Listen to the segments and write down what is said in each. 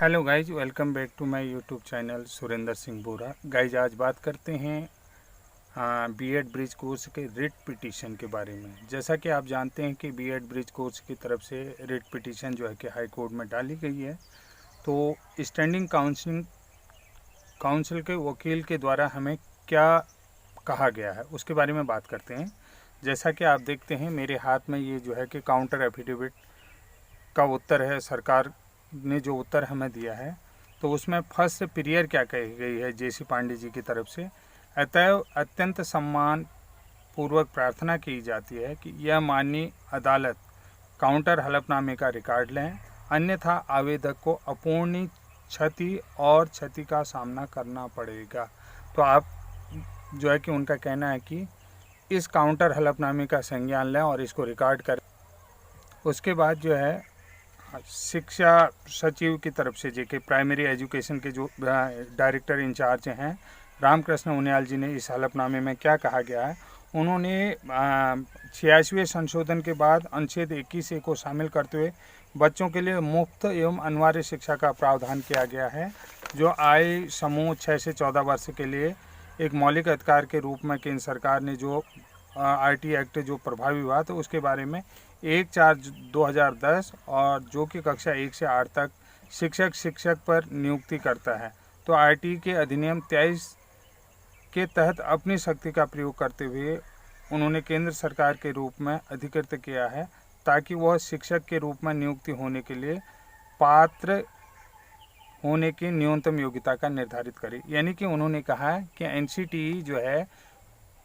Hello guys, welcome back to my YouTube channel Surendra Singh Bora. Guys आज बात करते हैं बीएड ब्रिज कोर्स के रिट पिटीशन के बारे में। जैसा कि आप जानते हैं कि बीएड ब्रिज कोर्स की तरफ से रिट पिटीशन जो है कि हाई कोर्ट में डाली गई है, तो स्टैंडिंग काउंसिल के वकील के द्वारा हमें क्या कहा गया है उसके बारे में बात करते हैं। जैसा कि आप देखते हैं मेरे हाथ में ये जो है कि काउंटर एफिडेविट का उत्तर है। सरकार ने जो उत्तर हमें दिया है तो उसमें फर्स्ट पीरियर क्या कही गई है जेसी पांडे जी की तरफ से। अतएव अत्यंत सम्मान पूर्वक प्रार्थना की जाती है कि यह माननीय अदालत काउंटर हलफनामे का रिकॉर्ड लें, अन्यथा आवेदक को अपूर्णीय क्षति और क्षति का सामना करना पड़ेगा। तो आप जो है कि उनका कहना है कि इस काउंटर हलफनामे का संज्ञान लें और इसको रिकॉर्ड करें। उसके बाद जो है शिक्षा सचिव की तरफ से जेके प्राइमरी एजुकेशन के जो डायरेक्टर इंचार्ज हैं रामकृष्ण उनियाल जी ने इस हलफनामे में क्या कहा गया है। उन्होंने 86वें संशोधन के बाद अनुच्छेद 21A को शामिल करते हुए बच्चों के लिए मुफ्त एवं अनिवार्य शिक्षा का प्रावधान किया गया है, जो आयु समूह 6 से 14 वर्ष के लिए एक मौलिक अधिकार के रूप में केंद्र सरकार ने जो आरटी एक्ट जो प्रभावी हुआ तो उसके बारे में 1/4/2010 और जो कि कक्षा 1 से 8 तक शिक्षक पर नियुक्ति करता है। तो आरटी के अधिनियम 23 के तहत अपनी शक्ति का प्रयोग करते हुए उन्होंने केंद्र सरकार के रूप में अधिकृत किया है ताकि वह शिक्षक के रूप में नियुक्ति होने के लिए पात्र होने की न्यूनतम योग्यता का निर्धारित करे। यानी कि उन्होंने कहा है कि एनसीटीई जो है,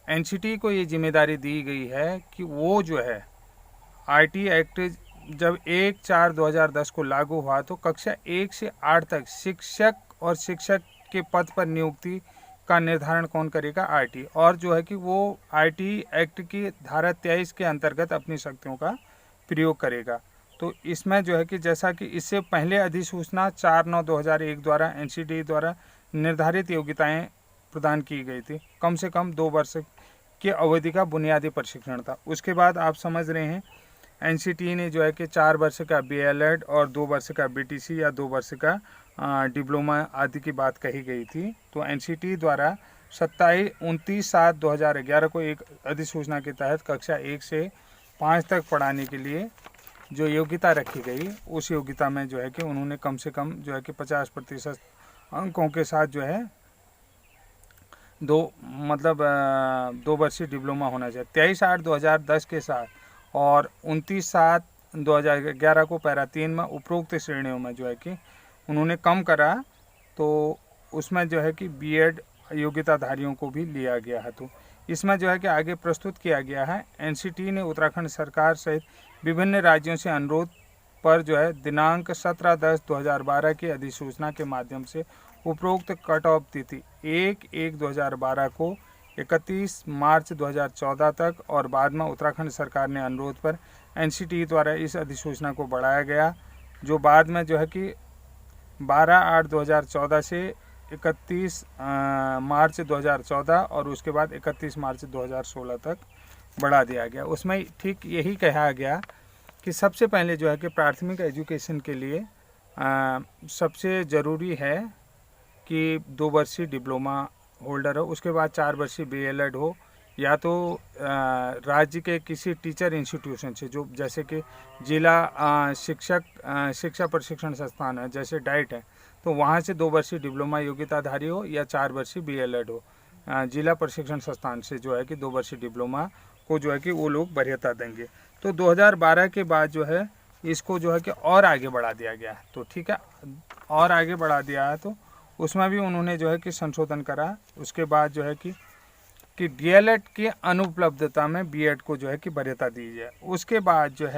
एनसीटीई को ये जिम्मेदारी दी गई है कि वो जो है आरटी एक्ट जब 1/4/2010 को लागू हुआ तो कक्षा 1 से 8 तक शिक्षक के पद पर नियुक्ति का निर्धारण कौन करेगा? आरटी। और जो है कि वो आरटी एक्ट की धारा 23 के अंतर्गत अपनी शक्तियों का प्रयोग करेगा। तो इसमें जो है कि जैसा कि इससे पहले अधिसूचना 4/9/2001 द्वारा एनसीटीई द्वारा निर्धारित योग्यताएं प्रदान की गई थी, कम से कम 2 वर्ष की अवधि का बुनियादी प्रशिक्षण था। उसके बाद आप समझ रहे हैं एनसीटीई ने जो है कि 4 वर्ष का बीएलएड और 2 वर्ष का बीटीसी या 2 वर्ष का डिप्लोमा आदि की बात कही गई थी। तो एनसीटीई द्वारा 29/7/2011 को एक अधिसूचना के तहत कक्षा 1 से 5 तक पढ़ाने के लिए जो योग्यता रखी गई, उस योग्यता में जो है कि उन्होंने कम से कम जो है कि 50% अंकों के साथ जो है 2 वर्षीय डिप्लोमा होना चाहिए। 23/8/2010 के साथ और 29/7/2011 को पैरा 3 में उपरोक्त श्रेणियों में जो है कि उन्होंने कम करा, तो उसमें जो है कि बीएड योग्यताधारियों को भी लिया गया है। तो इसमें जो है कि आगे प्रस्तुत किया गया है, एनसीटीई ने उत्तराखंड सरकार सहित विभिन्न राज्यों से अनुरोध पर जो है दिनांक 17/10/2012 की अधिसूचना के माध्यम से उपरोक्त कट ऑफ तिथि 1/1/2012 को 31 मार्च 2014 तक और बाद में उत्तराखंड सरकार ने अनुरोध पर एनसीटीई द्वारा इस अधिसूचना को बढ़ाया गया, जो बाद में जो है कि 12/8/2014 से 31 मार्च 2014 और उसके बाद 31 मार्च 2016 तक बढ़ा दिया गया। उसमें ठीक यही कहा गया कि सबसे पहले जो है कि प्राथमिक एजुकेशन के लिए सबसे ज़रूरी है कि 2 वर्षीय डिप्लोमा होल्डर हो, उसके बाद 4 वर्षीय बीएलएड हो, या तो राज्य के किसी टीचर इंस्टीट्यूशन से जो जैसे कि जिला शिक्षा प्रशिक्षण संस्थान है जैसे डाइट है, तो वहाँ से 2 वर्षीय डिप्लोमा योग्यताधारी हो या 4 वर्षीय बीएलएड हो। जिला प्रशिक्षण संस्थान से जो है कि 2 वर्षीय डिप्लोमा को जो है कि वो लोग वरीयता देंगे। तो 2012 के बाद जो है इसको जो है कि और आगे बढ़ा दिया गया है। तो ठीक है, और आगे बढ़ा दिया है तो उसमें भी उन्होंने जो है कि संशोधन करा। उसके बाद जो है कि डीएलएड की अनुपलब्धता में बीएड को जो है कि वरीयता दी जाए। उसके बाद जो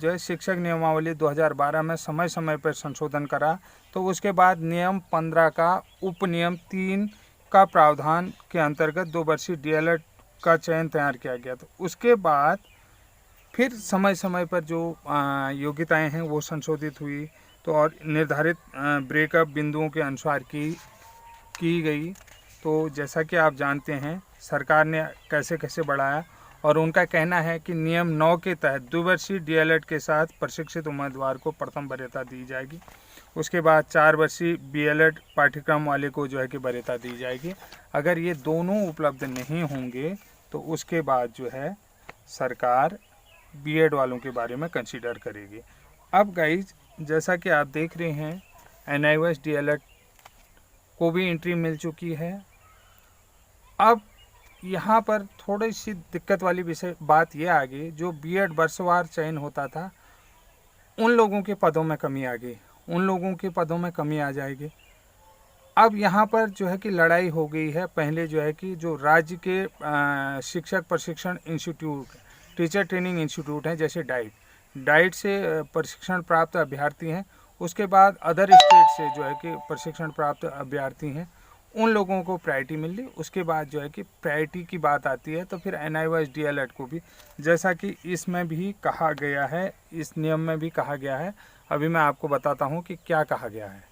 है शिक्षक नियमावली 2012 में समय समय पर संशोधन करा। तो उसके बाद नियम 15 का उपनियम 3 का प्रावधान के अंतर्गत 2 वर्षीय डीएलएड का चयन तैयार किया गया। तो उसके बाद फिर समय समय पर जो योग्यताएं हैं वो संशोधित हुई, तो और निर्धारित ब्रेकअप बिंदुओं के अनुसार की गई। तो जैसा कि आप जानते हैं सरकार ने कैसे कैसे बढ़ाया, और उनका कहना है कि नियम 9 के तहत द्विवर्षीय डीएलएड के साथ प्रशिक्षित उम्मीदवार को प्रथम वरीयता दी जाएगी। उसके बाद 4 वर्षीय बीएलएड पाठ्यक्रम वाले को जो है कि वरीयता दी जाएगी। अगर ये दोनों उपलब्ध नहीं होंगे तो उसके बाद जो है सरकार बीएड वालों के बारे में कंसीडर करेगी। अब गाइज, जैसा कि आप देख रहे हैं, एनआईओएस डीएलएड को भी एंट्री मिल चुकी है। अब यहाँ पर थोड़ी सी दिक्कत वाली बात यह आ गई, जो बीएड वर्षवार चयन होता था उन लोगों के पदों में कमी आ गई, उन लोगों के पदों में कमी आ जाएगी। अब यहाँ पर जो है कि लड़ाई हो गई है। पहले जो है कि जो राज्य के शिक्षक प्रशिक्षण इंस्टीट्यूट, टीचर ट्रेनिंग इंस्टीट्यूट हैं, जैसे डाइट से प्रशिक्षण प्राप्त अभ्यर्थी हैं, उसके बाद अदर स्टेट से जो है कि प्रशिक्षण प्राप्त अभ्यर्थी हैं, उन लोगों को प्रायोरिटी मिल रही। उसके बाद जो है कि प्रायोरिटी की बात आती है तो फिर एनआईओएस डीएलएड को भी, जैसा कि इसमें भी कहा गया है, इस नियम में भी कहा गया है। अभी मैं आपको बताता हूँ कि क्या कहा गया है।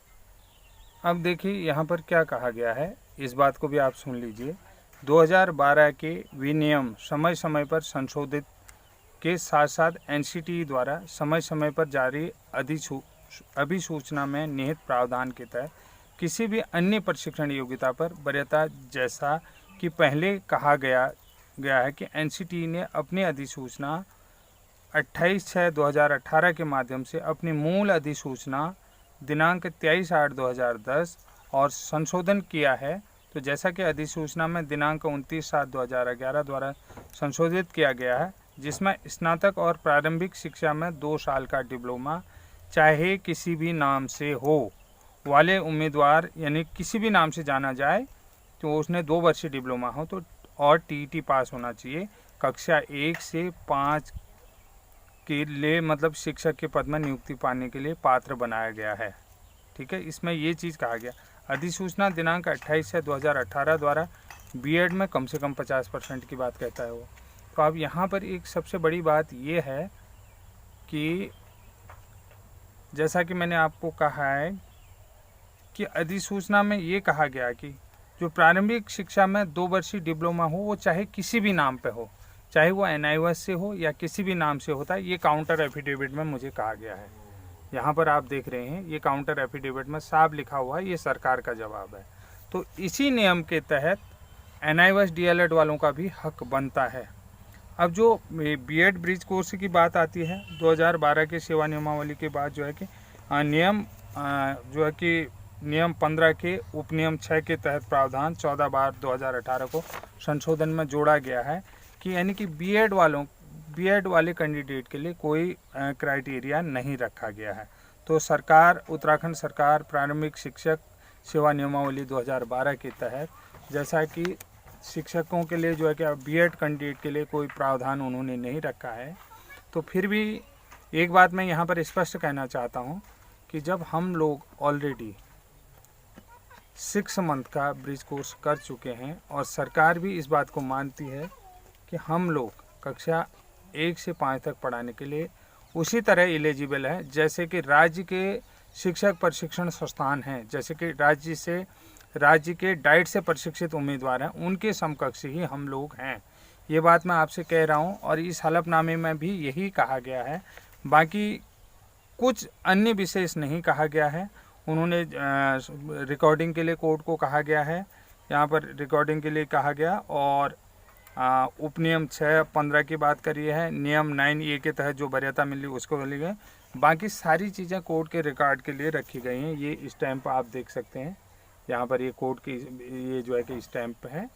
अब देखिए यहाँ पर क्या कहा गया है, इस बात को भी आप सुन लीजिए। 2012 के विनियम समय समय पर संशोधित के साथ साथ एनसीटीई द्वारा समय समय पर जारी अधिसूचना में निहित प्रावधान के तहत किसी भी अन्य प्रशिक्षण योग्यता पर वरीयता, जैसा कि पहले कहा गया है कि एनसीटीई ने अपनी अधिसूचना 28/6/2018 के माध्यम से अपनी मूल अधिसूचना दिनांक 23/8/2010 और संशोधन किया है। तो जैसा कि अधिसूचना में दिनांक 29/7/2011 द्वारा संशोधित किया गया है, जिसमें स्नातक और प्रारंभिक शिक्षा में 2 साल का डिप्लोमा चाहे किसी भी नाम से हो वाले उम्मीदवार, यानी किसी भी नाम से जाना जाए तो उसने 2 वर्षीय डिप्लोमा हो तो और टीईटी पास होना चाहिए, कक्षा 1 से 5 के लिए, मतलब शिक्षक के पद में नियुक्ति पाने के लिए पात्र बनाया गया है। ठीक है, इसमें ये चीज़ कहा गया। अधिसूचना दिनांक 28/6/2018 द्वारा बीएड में कम से कम 50% की बात कहता है वो। तो अब यहाँ पर एक सबसे बड़ी बात ये है कि जैसा कि मैंने आपको कहा है कि अधिसूचना में ये कहा गया कि जो प्रारंभिक शिक्षा में 2 वर्षीय डिप्लोमा हो वो चाहे किसी भी नाम पे हो, चाहे वो एनआईओएस से हो या किसी भी नाम से होता है, ये काउंटर एफिडेविट में मुझे कहा गया है। यहाँ पर आप देख रहे हैं, ये काउंटर एफिडेविट में साफ लिखा हुआ है, ये सरकार का जवाब है। तो इसी नियम के तहत एनआईओएस डीएलएड वालों का भी हक बनता है। अब जो बीएड ब्रिज कोर्स की बात आती है, 2012 के सेवा नियमावली के बाद जो है कि नियम 15 के उपनियम 6 के तहत प्रावधान 14/2018 को संशोधन में जोड़ा गया है कि यानी कि बीएड वाले कैंडिडेट के लिए कोई क्राइटेरिया नहीं रखा गया है। तो उत्तराखंड सरकार प्रारंभिक शिक्षक सेवा नियमावली 2012 के तहत, जैसा कि शिक्षकों के लिए जो है कि बीएड कैंडिडेट के लिए कोई प्रावधान उन्होंने नहीं रखा है, तो फिर भी एक बात मैं यहाँ पर स्पष्ट कहना चाहता हूँ कि जब हम लोग ऑलरेडी 6 मंथ का ब्रिज कोर्स कर चुके हैं और सरकार भी इस बात को मानती है कि हम लोग कक्षा 1 से 5 तक पढ़ाने के लिए उसी तरह एलिजिबल है जैसे कि राज्य के शिक्षक प्रशिक्षण संस्थान हैं, जैसे कि राज्य के डाइट से प्रशिक्षित उम्मीदवार हैं, उनके समकक्ष ही हम लोग हैं। ये बात मैं आपसे कह रहा हूँ और इस हलफनामे में भी यही कहा गया है। बाकी कुछ अन्य विशेष नहीं कहा गया है। उन्होंने रिकॉर्डिंग के लिए कोर्ट को कहा गया है, यहाँ पर रिकॉर्डिंग के लिए कहा गया, और उपनियम 6/15 की बात करी है, नियम 9A के तहत जो वरीयता मिली उसको ली गई। बाकी सारी चीज़ें कोर्ट के रिकॉर्ड के लिए रखी गई हैं। ये स्टैंप आप देख सकते हैं, यहाँ पर ये कोर्ट की ये जो है कि स्टैंप है।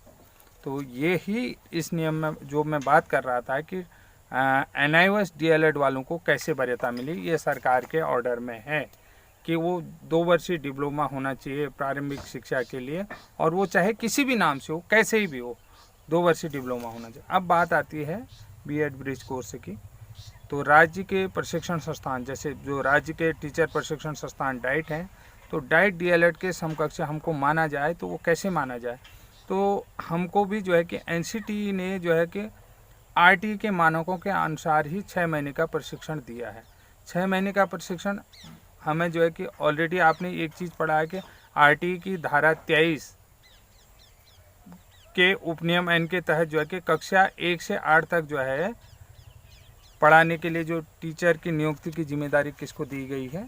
तो ये ही इस नियम में जो मैं बात कर रहा था कि एनआईओएस डीएलएड वालों को कैसे वरीयता मिली, ये सरकार के ऑर्डर में है कि वो 2 वर्षीय डिप्लोमा होना चाहिए प्रारंभिक शिक्षा के लिए, और वो चाहे किसी भी नाम से हो, कैसे ही भी हो, 2 वर्षीय डिप्लोमा होना चाहिए। अब बात आती है बीएड ब्रिज कोर्स की। तो राज्य के प्रशिक्षण संस्थान, जैसे जो राज्य के टीचर प्रशिक्षण संस्थान डाइट हैं, तो डाइट डीएलएड के समकक्ष हमको माना जाए तो वो कैसे माना जाए, तो हमको भी जो है कि एनसीटीई ने जो है कि आरटीई के मानकों के अनुसार ही 6 महीने का प्रशिक्षण दिया है। 6 महीने का प्रशिक्षण हमें जो है कि ऑलरेडी आपने एक चीज़ पढ़ा है कि आरटीई की धारा 23 के उपनियम N के तहत जो है कि कक्षा 1 से 8 तक जो है पढ़ाने के लिए जो टीचर की नियुक्ति की जिम्मेदारी किसको दी गई है,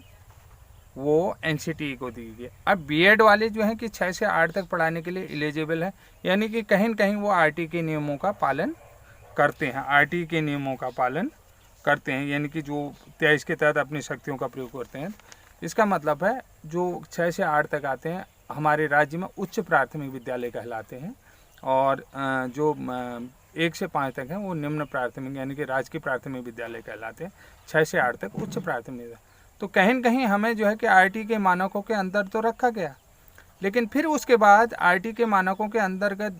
वो NCTE को दी गई है। अब बीएड वाले जो हैं कि 6 से 8 तक पढ़ाने के लिए एलिजिबल है, यानी कि कहीं न कहीं वो RT के नियमों का पालन करते हैं, RT के नियमों का पालन करते हैं, यानी कि जो 23 के तहत अपनी शक्तियों का प्रयोग करते हैं। इसका मतलब है जो 6 से 8 तक आते हैं हमारे राज्य में उच्च प्राथमिक विद्यालय कहलाते हैं, और जो 1 से 5 तक हैं वो निम्न प्राथमिक यानी कि राजकीय प्राथमिक विद्यालय कहलाते हैं। 6 से 8 तक उच्च प्राथमिक। तो कहीं न कहीं हमें जो है कि RT के मानकों के अंदर तो रखा गया, लेकिन फिर उसके बाद RT के मानकों के अंतर्गत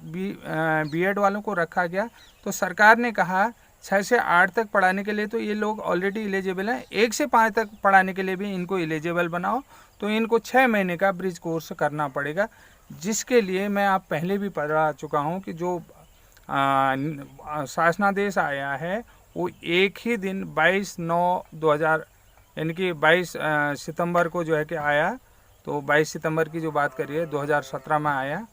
बीएड वालों को रखा गया। तो सरकार ने कहा 6 से 8 तक पढ़ाने के लिए तो ये लोग ऑलरेडी एलिजिबल हैं, 1 से 5 तक पढ़ाने के लिए भी इनको एलिजिबल बनाओ, तो इनको 6 महीने का ब्रिज कोर्स करना पड़ेगा, जिसके लिए मैं आप पहले भी पढ़ा चुका हूँ कि जो शासनादेश आया है वो एक ही दिन 22/9/2000 यानी कि 22 सितंबर को जो है कि आया। तो 22 सितंबर की जो बात करिए 2017 में आया,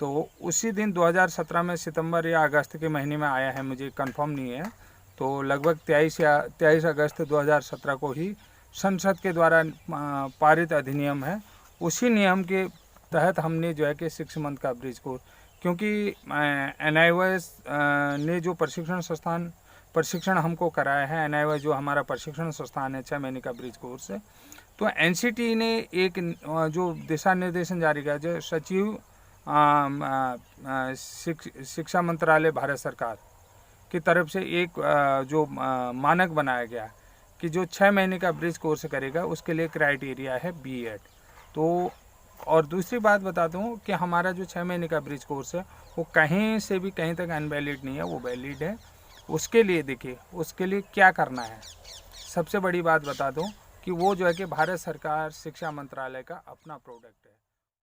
तो उसी दिन 2017 में सितंबर या अगस्त के महीने में आया है, मुझे कंफर्म नहीं है। तो लगभग 23 अगस्त 2017 को ही संसद के द्वारा पारित अधिनियम है, उसी नियम के तहत हमने जो है कि 6 मंथ का ब्रिज कोर्स, क्योंकि NIOS ने जो प्रशिक्षण हमको कराया है, NIOS जो हमारा प्रशिक्षण संस्थान है 6 महीने का ब्रिज कोर्स है, तो NCTE ने एक जो दिशा निर्देशन जारी किया, जो सचिव शिक्षा मंत्रालय भारत सरकार की तरफ से एक जो मानक बनाया गया कि जो 6 महीने का ब्रिज कोर्स करेगा उसके लिए क्राइटेरिया है बीएड। तो और दूसरी बात बता दूं कि हमारा जो 6 महीने का ब्रिज कोर्स है वो कहीं से भी कहीं तक अनवैलिड नहीं है, वो वैलिड है। उसके लिए देखिए उसके लिए क्या करना है, सबसे बड़ी बात बता दूं कि वो जो है कि भारत सरकार शिक्षा मंत्रालय का अपना प्रोडक्ट है।